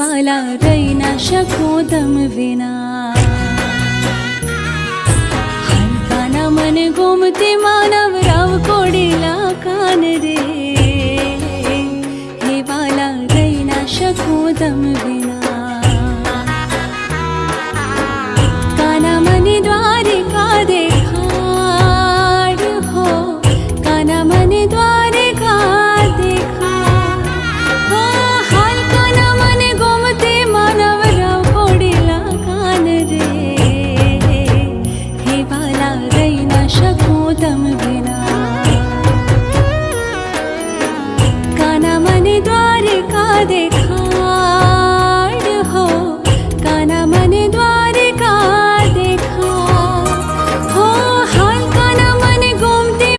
वाला रही ना શકું તમ વિના હલકાના મને ગોમતી માનવ રાવ કોડીલા કાન રે હે વાલા રહી ના શકું તમ વિના કાના મને દ્વારિકા દેખાડ હો કાના મને દ્વારિકા तम बिना काना मने द्वारिका देख